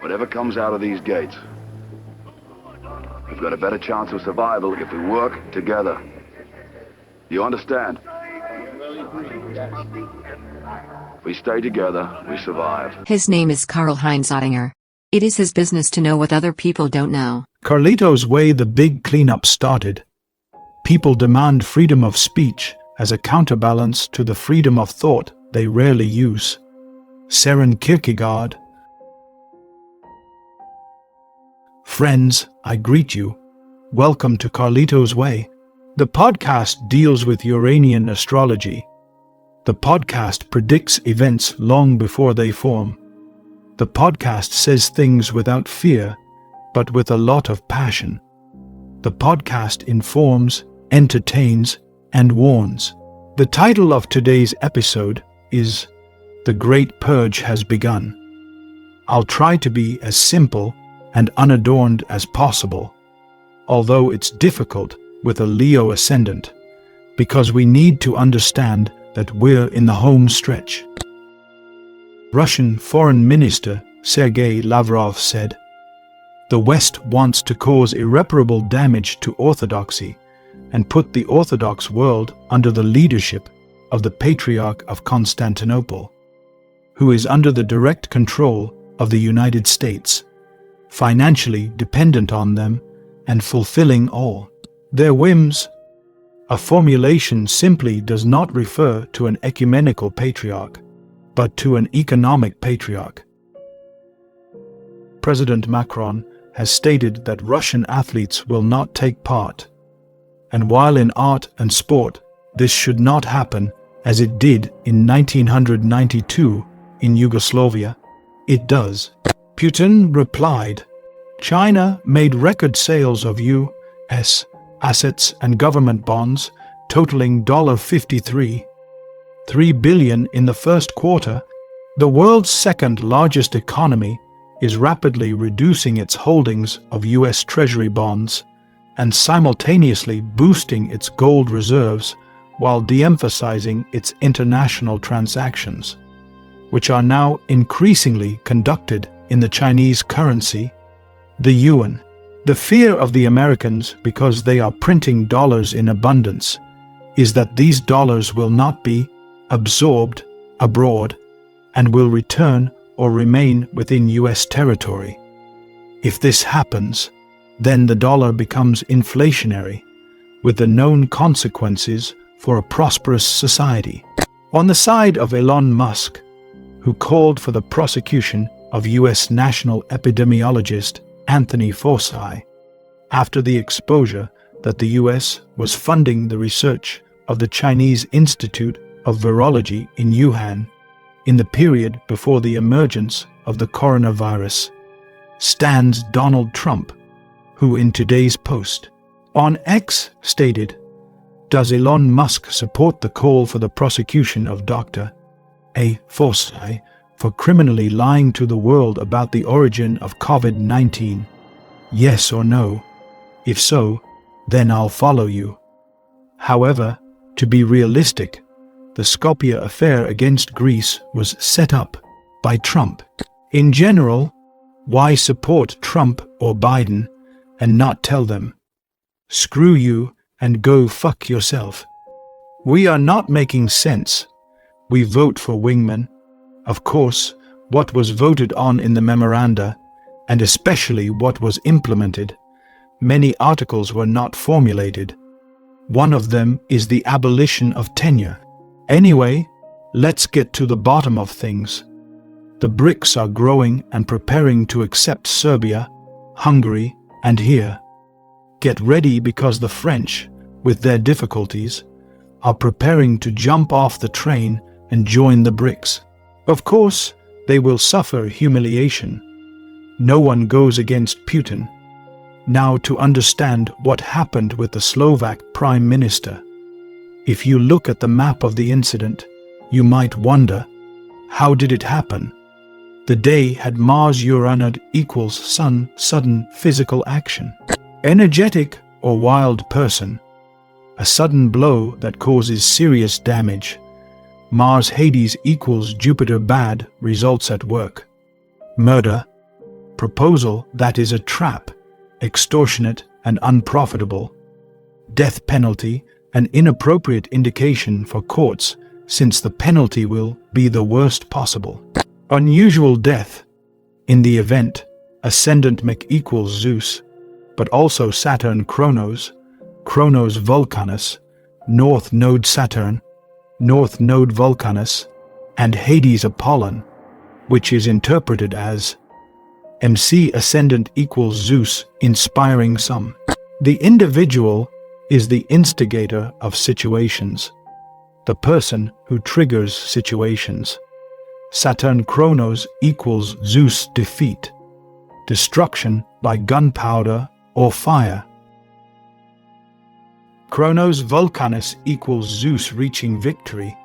whatever comes out of these gates, we've got a better chance of survival if we work together. You understand? If we stay together, we survive. His name is Karl-Heinz Oettinger. It is his business to know what other people don't know. Karlito's way the big cleanup started. People demand freedom of speech as a counterbalance to the freedom of thought they rarely use. Søren Kierkegaard. Friends, I greet you. Welcome to Karlito's Way. The podcast deals with Uranian astrology. The podcast predicts events long before they form. The podcast says things without fear, but with a lot of passion. The podcast informs, entertains, and warns. The title of today's episode is The Great Purge Has Begun. I'll try to be as simple and unadorned as possible, although it's difficult with a Leo ascendant, because we need to understand that we're in the home stretch. Russian Foreign Minister Sergei Lavrov said, "The West wants to cause irreparable damage to orthodoxy and put the Orthodox world under the leadership of the Patriarch of Constantinople, who is under the direct control of the United States, financially dependent on them and fulfilling all their whims." A formulation simply does not refer to an ecumenical patriarch, but to an economic patriarch. President Macron has stated that Russian athletes will not take part. And while in art and sport this should not happen as it did in 1992 in Yugoslavia, it does. Putin replied, "China made record sales of U.S. assets and government bonds totaling $53.3 billion in the first quarter. The world's second largest economy is rapidly reducing its holdings of U.S. Treasury bonds and simultaneously boosting its gold reserves while de-emphasizing its international transactions, which are now increasingly conducted in the Chinese currency, the yuan. The fear of the Americans, because they are printing dollars in abundance, is that these dollars will not be absorbed abroad and will return or remain within U.S. territory. If this happens, then the dollar becomes inflationary, with the known consequences for a prosperous society. On the side of Elon Musk, who called for the prosecution of U.S. national epidemiologist Anthony Fauci, after the exposure that the U.S. was funding the research of the Chinese Institute of Virology in Wuhan in the period before the emergence of the coronavirus, stands Donald Trump, who in today's post on X stated, "Does Elon Musk support the call for the prosecution of Dr. A. Fauci for criminally lying to the world about the origin of COVID-19? Yes or no? If so, then I'll follow you." However, to be realistic, the Skopje affair against Greece was set up by Trump. In general, why support Trump or Biden and not tell them, "Screw you and go fuck yourself"? We are not making sense. We vote for wingmen. Of course, what was voted on in the memoranda, and especially what was implemented, many articles were not formulated. One of them is the abolition of tenure. Anyway, let's get to the bottom of things. The BRICS are growing and preparing to accept Serbia, Hungary, and here. Get ready, because the French, with their difficulties, are preparing to jump off the train and join the BRICS. Of course, they will suffer humiliation. No one goes against Putin. Now, to understand what happened with the Slovak Prime Minister. If you look at the map of the incident, you might wonder, how did it happen? The day had Mars-Uranus equals Sun, sudden physical action. Energetic or wild person. A sudden blow that causes serious damage. Mars-Hades equals Jupiter bad results at work. Murder. proposal that is a trap, extortionate and unprofitable. Death penalty, an inappropriate indication for courts, since the penalty will be the worst possible. Unusual death. In the event, ascendant mech equals Zeus, but also Saturn Kronos, Kronos Vulcanus, North Node Saturn, North Node Vulcanus, and Hades Apollon, which is interpreted as MC ascendant equals Zeus, inspiring some. The individual is the instigator of situations, the person who triggers situations. Saturn Kronos equals Zeus defeat, destruction by gunpowder or fire. Kronos Vulcanus equals Zeus reaching victory,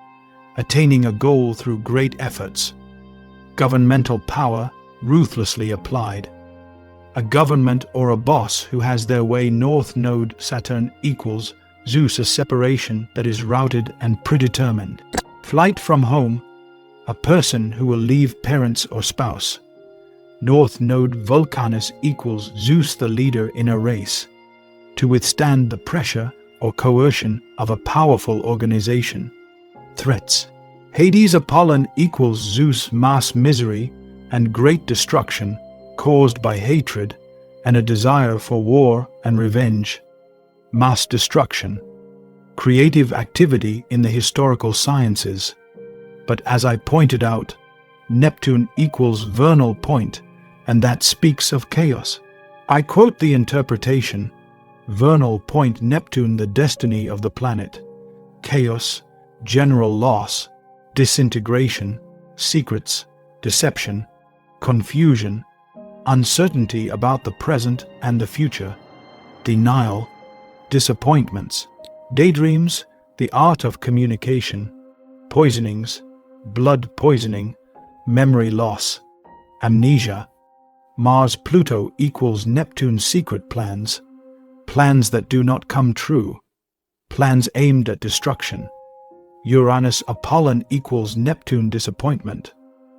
attaining a goal through great efforts. Governmental power ruthlessly applied. A government or a boss who has their way. North Node Saturn equals Zeus, a separation that is routed and predetermined. Flight from home, a person who will leave parents or spouse. North Node Vulcanus equals Zeus, the leader in a race, to withstand the pressure or coercion of a powerful organization. Threats. Hades Apollon equals Zeus, mass misery and great destruction caused by hatred and a desire for war and revenge. Mass destruction. Creative activity in the historical sciences. But as I pointed out, Neptune equals vernal point, and that speaks of chaos. I quote the interpretation: vernal point Neptune, the destiny of the planet. Chaos, general loss, disintegration, secrets, deception, confusion, uncertainty about the present and the future, denial, disappointments, daydreams, the art of communication, poisonings, blood poisoning, memory loss, amnesia. Mars-Pluto equals Neptune's secret plans, plans that do not come true, plans aimed at destruction. Uranus-Apollon equals Neptune disappointment,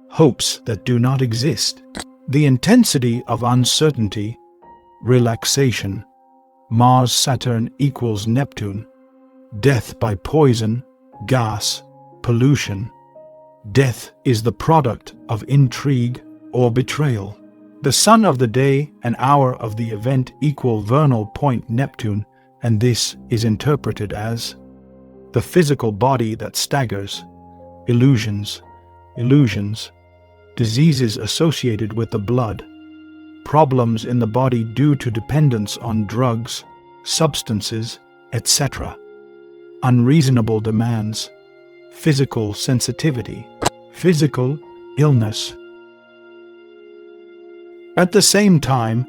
hopes that do not exist. The intensity of uncertainty, relaxation. Mars-Saturn equals Neptune, death by poison, gas, pollution. Death is the product of intrigue or betrayal. The sun of the day and hour of the event equal vernal point Neptune, and this is interpreted as the physical body that staggers, illusions, diseases associated with the blood, problems in the body due to dependence on drugs, substances, etc., unreasonable demands, physical sensitivity, physical illness. At the same time,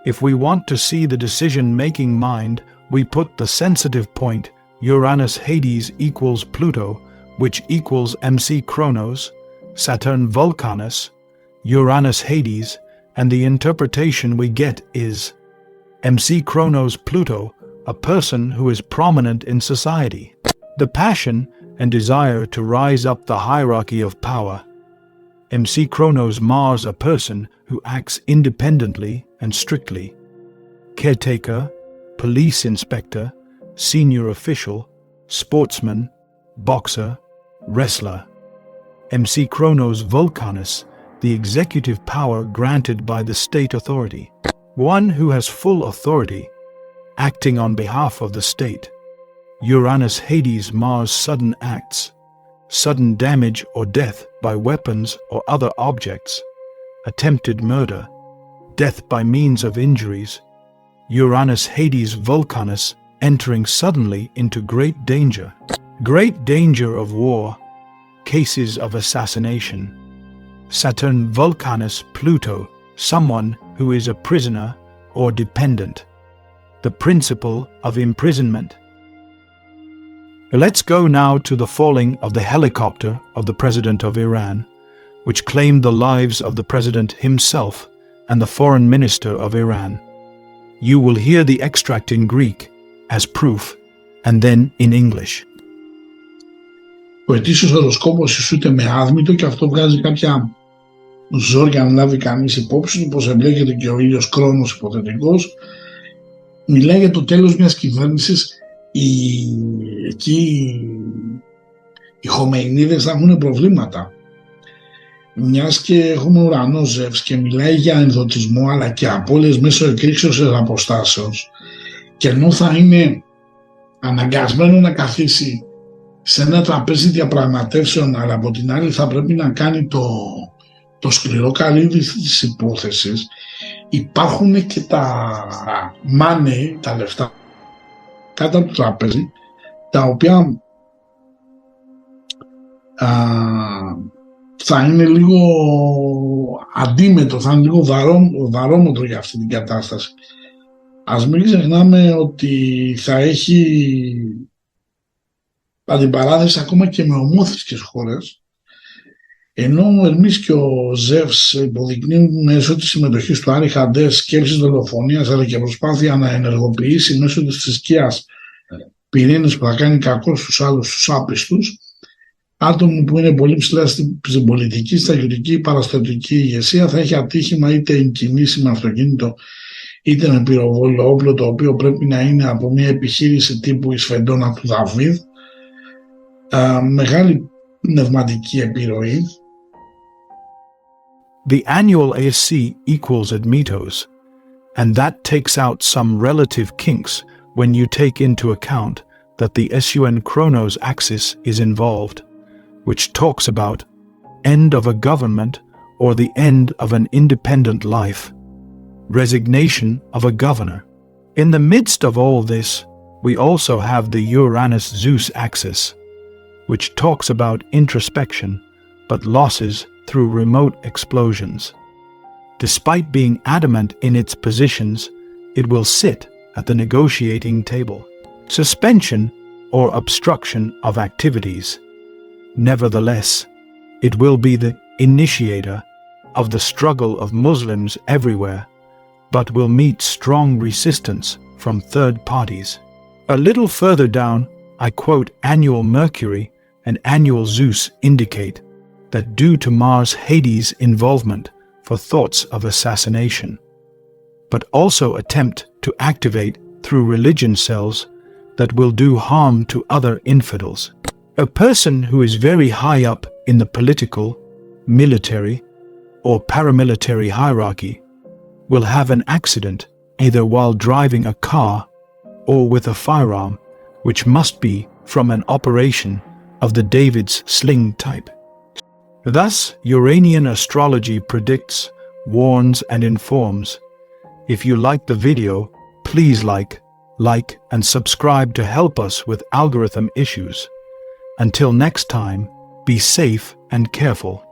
if we want to see the decision-making mind, we put the sensitive point Uranus Hades equals Pluto, which equals MC Kronos, Saturn Vulcanus, Uranus Hades, and the interpretation we get is MC Kronos Pluto, a person who is prominent in society. The passion and desire to rise up the hierarchy of power. MC Kronos Mars, a person who acts independently and strictly. Caretaker, police inspector, senior official, sportsman, boxer, wrestler. MC Kronos Vulcanus, the executive power granted by the state authority. One who has full authority, acting on behalf of the state. Uranus Hades Mars sudden acts, sudden damage or death by weapons or other objects, attempted murder, death by means of injuries. Uranus Hades Vulcanus entering suddenly into great danger of war, cases of assassination. Saturn Vulcanus Pluto, someone who is a prisoner or dependent. The principle of imprisonment. Let's go now to the falling of the helicopter of the President of Iran, which claimed the lives of the President himself and the Foreign Minister of Iran. You will hear the extract in Greek as proof, and then in English. Ο ετήσιος οροσκόπος ισούται με άδμητο και αυτό βγάζει κάποια ζόρι αν λάβει κανείς υπόψη του πως εμπλέκεται και ο ήλιος Κρόνος υποθετικός. Μιλάει για το τέλος μιας κυβέρνησης. Εκεί οι Χομεϊνίδες θα έχουν προβλήματα, μιας και έχουμε ουρανό Ζεύς και μιλάει για ενδοτισμό αλλά και απώλειες μέσω εκρήξεως αποστάσεως, και ενώ θα είναι αναγκασμένο να καθίσει σε ένα τραπέζι διαπραγματεύσεων, αλλά από την άλλη θα πρέπει να κάνει το σκληρό καλύδι της υπόθεσης, υπάρχουν και τα money, τα λεφτά κάτω από το τραπέζι, τα οποία θα είναι λίγο αντίμετρο, θα είναι λίγο βαρόμετρο για αυτή την κατάσταση. Ας μην ξεχνάμε ότι θα έχει αντιπαράθεση ακόμα και με ομόθρησκες χώρες, ενώ ο Ερμής και ο Ζεύς υποδεικνύουν μέσω της συμμετοχής του Άρη Χαντές σκέψεις δολοφονίας, αλλά και προσπάθεια να ενεργοποιήσει μέσω της θρησκείας πυρήνες που θα κάνει κακό στους άλλους, στους άπιστους, άτομο που είναι πολύ ψηλά στην πολιτική, στρατιωτική ή παραστατική ηγεσία, θα έχει ατύχημα είτε εγκινήσει με αυτοκίνητο είτε με πυροβόλο όπλο, το οποίο πρέπει να είναι από μια επιχείρηση τύπου η Σφεντόνα του Δαβίδ. Μεγάλη πνευματική επιρροή. The annual ASC equals Admetos, and that takes out some relative kinks when you take into account that the SUN Chronos axis is involved, which talks about end of a government or the end of an independent life, resignation of a governor. In the midst of all this, we also have the Uranus-Zeus axis, which talks about introspection but losses through remote explosions. Despite being adamant in its positions, it will sit at the negotiating table. Suspension or obstruction of activities. Nevertheless, it will be the initiator of the struggle of Muslims everywhere, but will meet strong resistance from third parties. A little further down, I quote annual Mercury and annual Zeus indicate that due to Mars Hades' involvement for thoughts of assassination, but also attempt to activate through religion cells that will do harm to other infidels. A person who is very high up in the political, military, or paramilitary hierarchy will have an accident either while driving a car or with a firearm, which must be from an operation of the David's sling type. Thus, Uranian astrology predicts, warns, and informs. If you like the video, please like, and subscribe to help us with algorithm issues. Until next time, be safe and careful.